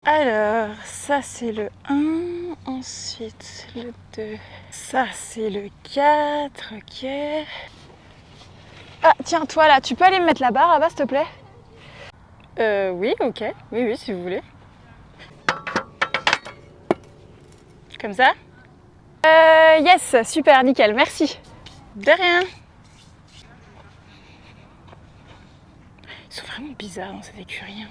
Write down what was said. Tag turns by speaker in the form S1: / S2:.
S1: Alors, ça c'est le 1, ensuite le 2, ça c'est le 4, ok. Ah tiens, toi là, tu peux aller me mettre la barre là-bas s'il te plaît? Oui, ok, oui, si vous voulez. Comme ça? Yes, super, nickel, merci. De rien. Ils sont vraiment bizarres dans cette écurie.